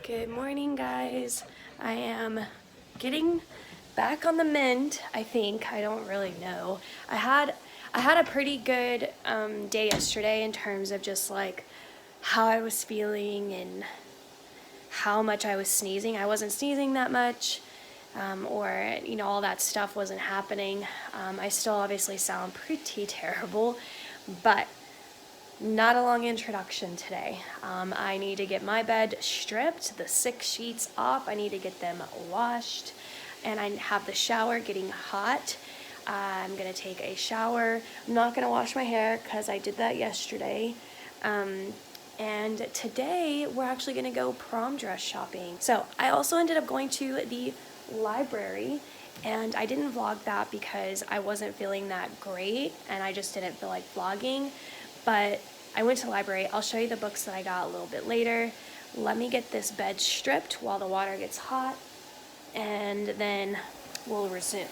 Good morning, guys. I am getting back on the mend, I think. I don't really know. I had a pretty good day yesterday in terms of just like how I was feeling and how much I was sneezing. I wasn't sneezing that much, or all that stuff wasn't happening. I still obviously sound pretty terrible, but not a long introduction today. I need to get my bed stripped, the 6 sheets off. I need to get them washed, and I have the shower getting hot. I'm gonna take a shower. I'm not gonna wash my hair because I did that yesterday. And today we're actually gonna go prom dress shopping. So I also ended up going to the library, and I didn't vlog that because I wasn't feeling that great and I just didn't feel like vlogging. But I went to the library. I'll show you the books that I got a little bit later. Let me get this bed stripped while the water gets hot, and then we'll resume.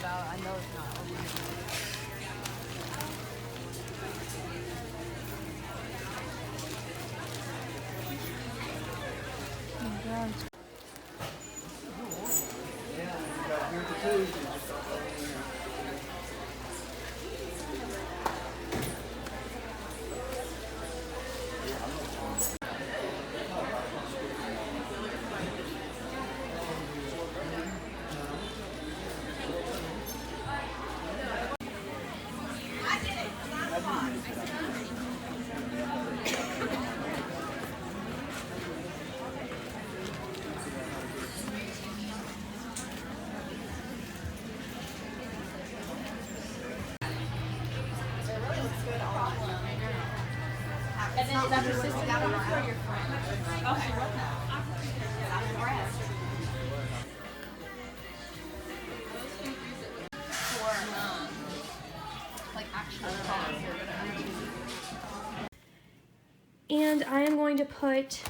I know it's not. And then is that your sister or your friend? Okay. And I am going to put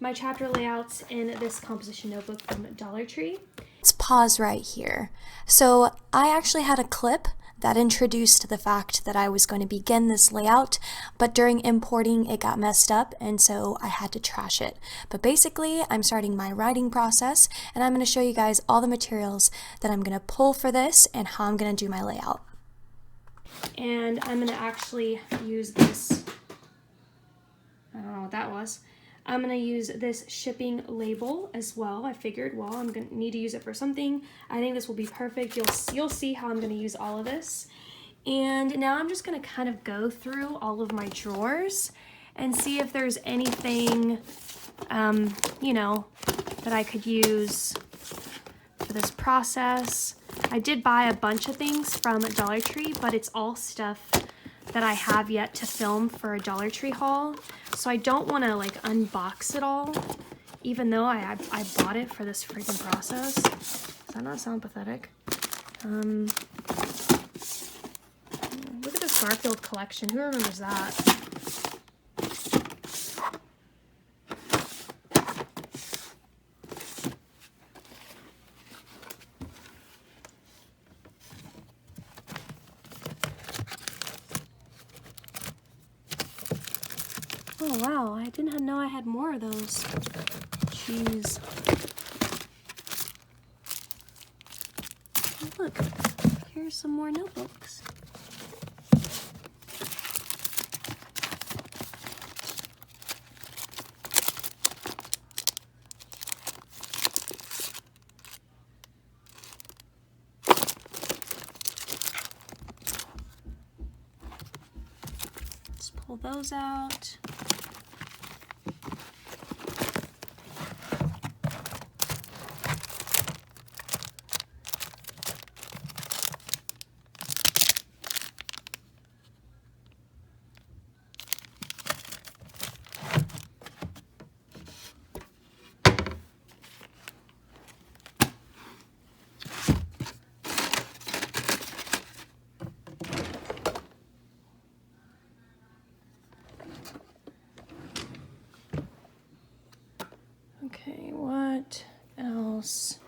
my chapter layouts in this composition notebook from Dollar Tree. Let's pause right here. So I actually had a clip that introduced the fact that I was going to begin this layout, but during importing it got messed up, and so I had to trash it. But basically, I'm starting my writing process, and I'm going to show you guys all the materials that I'm going to pull for this and how I'm going to do my layout. And I'm going to actually use this, I don't know what that was. I'm going to use this shipping label as well. I figured, well, I'm going to need to use it for something. I think this will be perfect. You'll see how I'm going to use all of this. And now I'm just going to kind of go through all of my drawers and see if there's anything, that I could use for this process. I did buy a bunch of things from Dollar Tree, but it's all stuff that I have yet to film for a Dollar Tree haul. So I don't want to like unbox it all, even though I bought it for this freaking process. Does that not sound pathetic? Look at this Garfield collection. Who remembers that? Oh wow, I didn't know I had more of those. Jeez. Oh, look, here's some more notebooks. Let's pull those out. Okay, what else?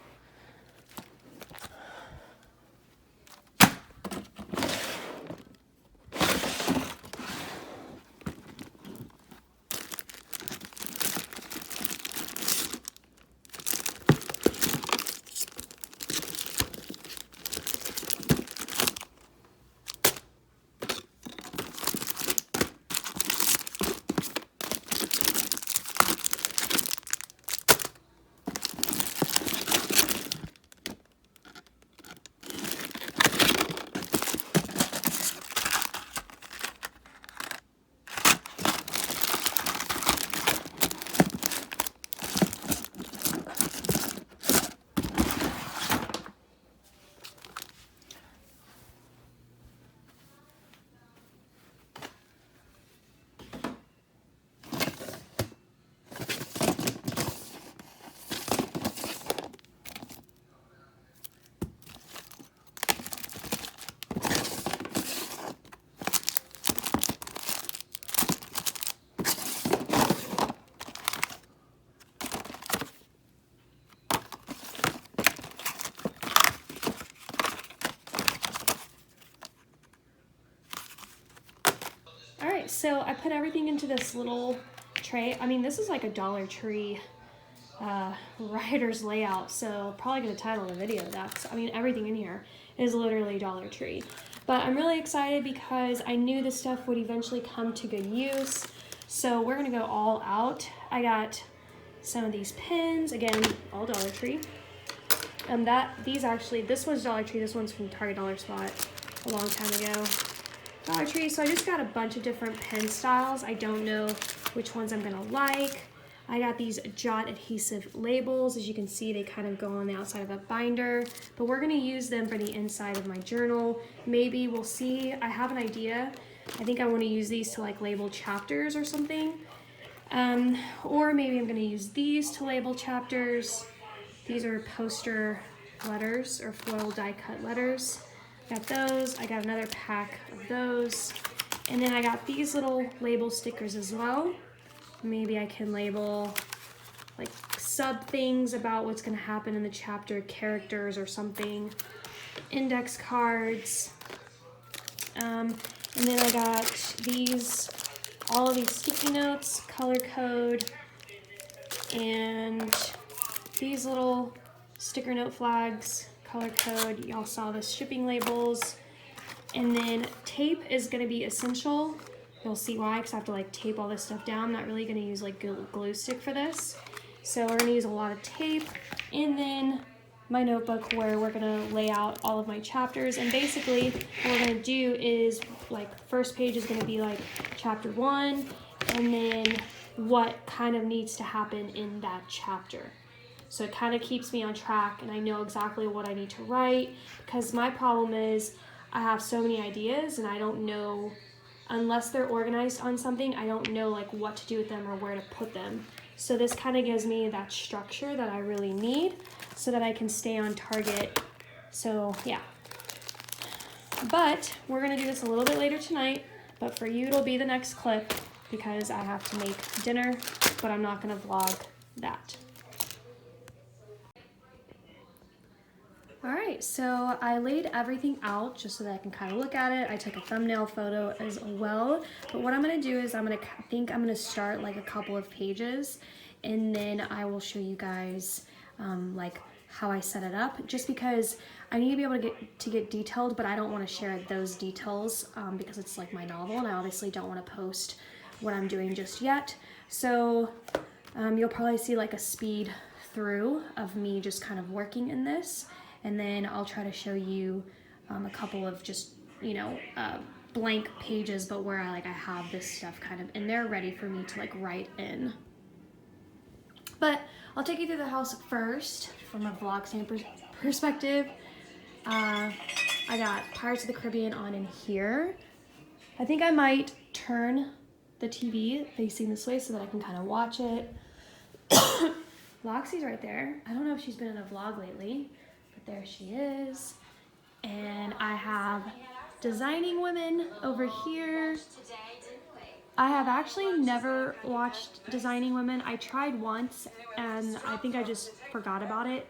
All right, so I put everything into this little tray. I mean, this is like a Dollar Tree writer's layout, so probably gonna title the video that. I mean, everything in here is literally Dollar Tree. But I'm really excited because I knew this stuff would eventually come to good use. So we're gonna go all out. I got some of these pins, again, all Dollar Tree. And this one's Dollar Tree, this one's from Target Dollar Spot a long time ago. Dollar Tree, so I just got a bunch of different pen styles. I don't know which ones I'm gonna like. I got these Jot adhesive labels. As you can see, they kind of go on the outside of a binder, but we're gonna use them for the inside of my journal. Maybe, we'll see. I have an idea. I think I wanna use these to like label chapters or something. Or maybe I'm gonna use these to label chapters. These are poster letters or foil die cut letters. Got those, I got another pack of those. And then I got these little label stickers as well. Maybe I can label like sub things about what's gonna happen in the chapter, characters or something. Index cards. And then I got all of these sticky notes, color code, and these little sticker note flags, color code. Y'all saw the shipping labels. And then tape is gonna be essential. You'll see why, because I have to like tape all this stuff down. I'm not really gonna use like glue stick for this. So we're gonna use a lot of tape. And then my notebook where we're gonna lay out all of my chapters. And basically what we're gonna do is like first page is gonna be like chapter 1, and then what kind of needs to happen in that chapter. So it kind of keeps me on track and I know exactly what I need to write, because my problem is I have so many ideas and I don't know unless they're organized on something, I don't know like what to do with them or where to put them. So this kind of gives me that structure that I really need so that I can stay on target. So yeah. But we're gonna do this a little bit later tonight, but for you it'll be the next clip because I have to make dinner, but I'm not gonna vlog that. All right, so I laid everything out just so that I can kind of look at it. I took a thumbnail photo as well, but what I'm gonna do is I'm gonna start like a couple of pages, and then I will show you guys like how I set it up, just because I need to be able to get detailed, but I don't want to share those details because it's like my novel, and I obviously don't want to post what I'm doing just yet. So you'll probably see like a speed through of me just kind of working in this, and then I'll try to show you a couple of just, you know, blank pages, but where I have this stuff kind of in there ready for me to like write in. But I'll take you through the house first from a vlog perspective. I got Pirates of the Caribbean on in here. I think I might turn the TV facing this way so that I can kind of watch it. Loxie's right there. I don't know if she's been in a vlog lately, but there she is. And I have Designing Women over here. I have actually never watched Designing Women. I tried once and I think I just forgot about it,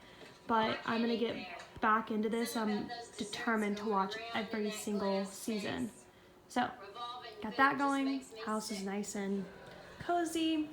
but I'm gonna get back into this. I'm determined to watch every single season. So, got that going. House is nice and cozy.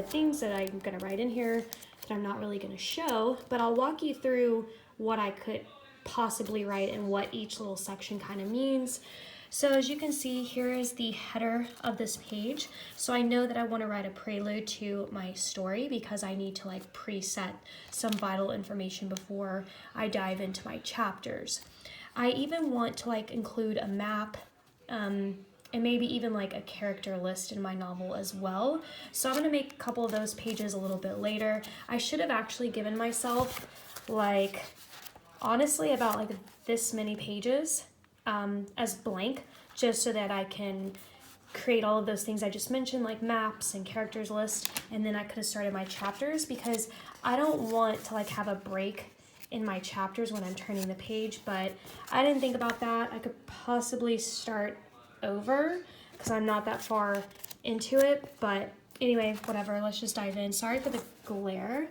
private things that I'm gonna write in here that I'm not really gonna show, but I'll walk you through what I could possibly write and what each little section kind of means. So as you can see, here is the header of this page. So I know that I want to write a prelude to my story because I need to like preset some vital information before I dive into my chapters. I even want to like include a map and maybe even like a character list in my novel as well. So I'm going to make a couple of those pages a little bit later. I should have actually given myself like honestly about like this many pages as blank, just so that I can create all of those things I just mentioned, like maps and characters list, and then I could have started my chapters, because I don't want to like have a break in my chapters when I'm turning the page. But I didn't think about that. I could possibly start over because I'm not that far into it, but anyway, whatever, let's just dive in. Sorry for the glare.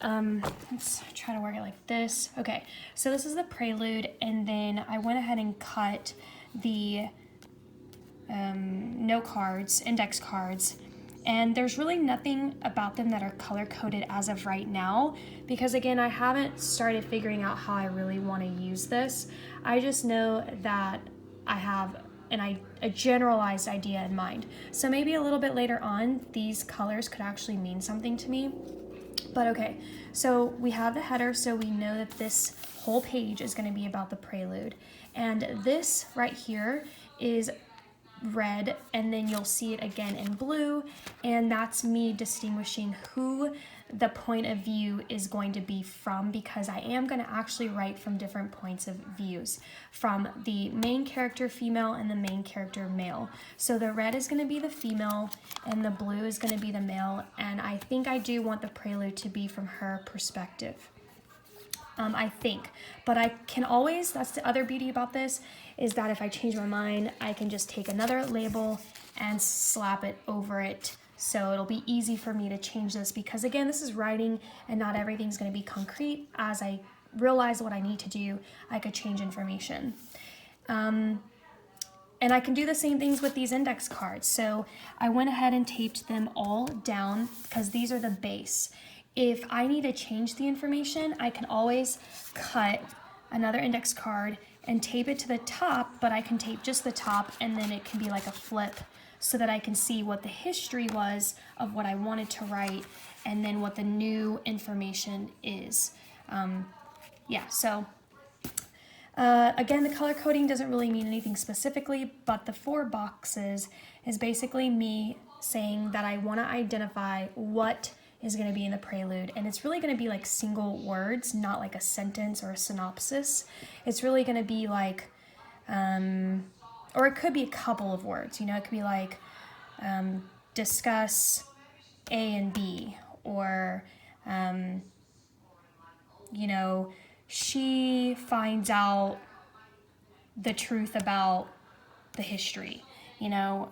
Let's try to work it like this. Okay, so this is the prelude, and then I went ahead and cut the note cards, index cards, and there's really nothing about them that are color-coded as of right now, because again, I haven't started figuring out how I really want to use this. I just know that I have a generalized idea in mind. So maybe a little bit later on, these colors could actually mean something to me. But okay, so we have the header, so we know that this whole page is going to be about the prelude. And this right here is red, and then you'll see it again in blue, and that's me distinguishing who the point of view is going to be from, because I am going to actually write from different points of views, from the main character female and the main character male. So the red is going to be the female and the blue is going to be the male, and I think I do want the prelude to be from her perspective. I think, but I can always, that's the other beauty about this, is that if I change my mind, I can just take another label and slap it over it. So it'll be easy for me to change this, because again, this is writing and not everything's going to be concrete. As I realize what I need to do, I could change information. And I can do the same things with these index cards. So I went ahead and taped them all down because these are the base. If I need to change the information, I can always cut another index card and tape it to the top, but I can tape just the top, and then it can be like a flip so that I can see what the history was of what I wanted to write and then what the new information is. Again, the color coding doesn't really mean anything specifically, but the 4 boxes is basically me saying that I want to identify what is going to be in the prelude, and it's really going to be like single words, not like a sentence or a synopsis. It's really going to be like, or it could be a couple of words, you know, it could be like discuss A and B, or you know, she finds out the truth about the history, you know.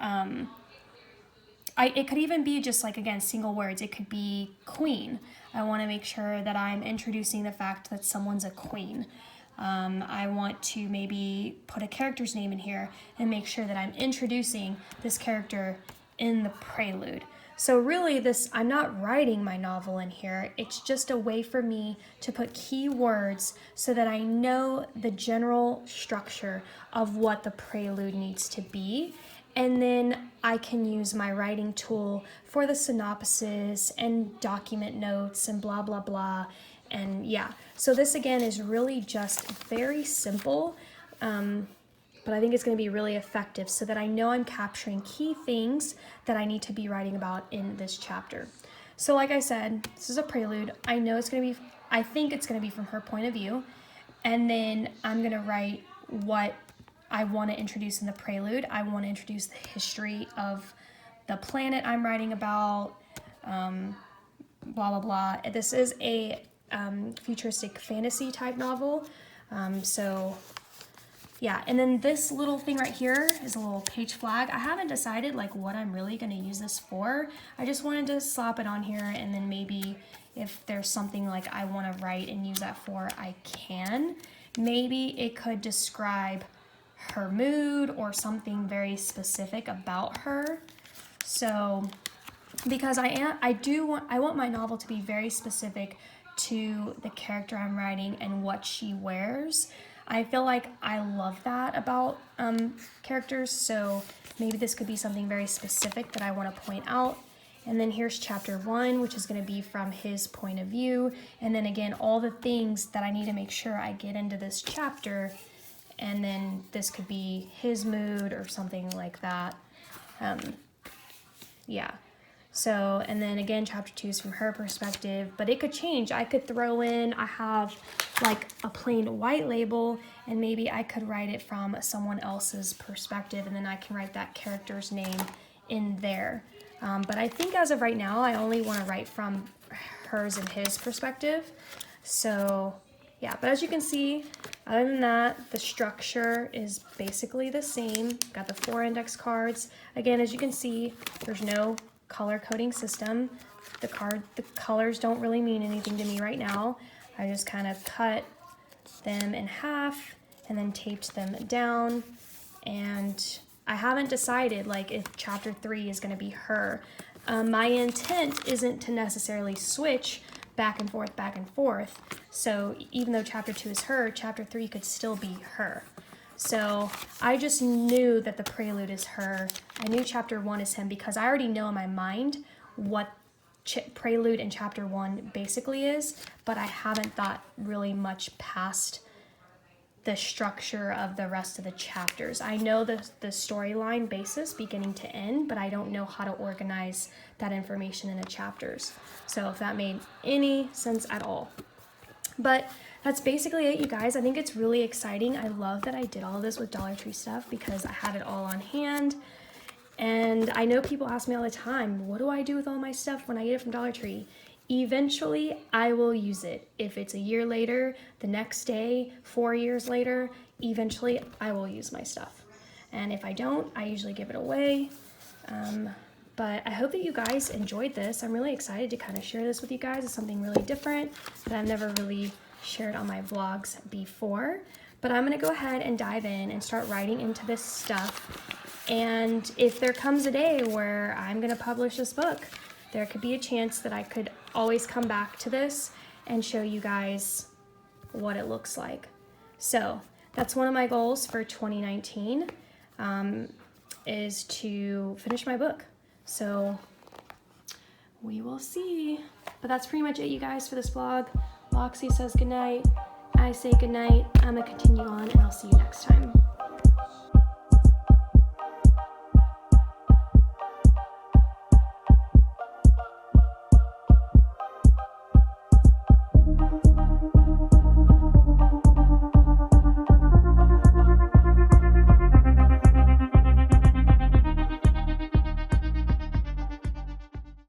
It could even be just like, again, single words. It could be queen. I want to make sure that I'm introducing the fact that someone's a queen. I want to maybe put a character's name in here and make sure that I'm introducing this character in the prelude. So really I'm not writing my novel in here. It's just a way for me to put key words so that I know the general structure of what the prelude needs to be. And then I can use my writing tool for the synopsis and document notes and blah, blah, blah. And yeah, so this again is really just very simple, but I think it's going to be really effective so that I know I'm capturing key things that I need to be writing about in this chapter. So like I said, this is a prelude. I know I think it's going to be from her point of view. And then I'm going to write what I want to introduce in the prelude. I want to introduce the history of the planet I'm writing about, blah, blah, blah. This is a futuristic fantasy type novel. So yeah, and then this little thing right here is a little page flag. I haven't decided like what I'm really going to use this for. I just wanted to slap it on here, and then maybe if there's something like I want to write and use that for, I can. Maybe it could describe her mood or something very specific about her. So because I want my novel to be very specific to the character I'm writing and what she wears. I feel like I love that about characters, so maybe this could be something very specific that I want to point out. And then here's chapter 1, which is going to be from his point of view. And then again, all the things that I need to make sure I get into this chapter. And then this could be his mood or something like that. Yeah. So, and then again, chapter 2 is from her perspective, but it could change. I could throw in, I have like a plain white label, and maybe I could write it from someone else's perspective, and then I can write that character's name in there. But I think as of right now, I only want to write from hers and his perspective. So yeah, but as you can see, other than that, the structure is basically the same. Got the 4 index cards. Again, as you can see, there's no color coding system. The colors don't really mean anything to me right now. I just kind of cut them in half and then taped them down. And I haven't decided like if chapter 3 is going to be her. My intent isn't to necessarily switch back and forth. So even though chapter 2 is her, chapter 3 could still be her. So I just knew that the prelude is her. I knew chapter 1 is him because I already know in my mind what prelude in chapter 1 basically is, but I haven't thought really much past the structure of the rest of the chapters. I know the storyline basis beginning to end, but I don't know how to organize that information into chapters. So if that made any sense at all. But that's basically it, you guys. I think it's really exciting. I love that I did all of this with Dollar Tree stuff because I had it all on hand. And I know people ask me all the time, what do I do with all my stuff when I get it from Dollar Tree? Eventually, I will use it. If it's a year later, the next day, 4 years later, eventually I will use my stuff. And if I don't, I usually give it away. But I hope that you guys enjoyed this. I'm really excited to kind of share this with you guys. It's something really different that I've never really shared on my vlogs before. But I'm gonna go ahead and dive in and start writing into this stuff. And if there comes a day where I'm gonna publish this book, there could be a chance that I could always come back to this and show you guys what it looks like. So that's one of my goals for 2019, is to finish my book. So we will see. But that's pretty much it, you guys, for this vlog. Loxie says goodnight. I say goodnight. I'm gonna continue on, and I'll see you next time.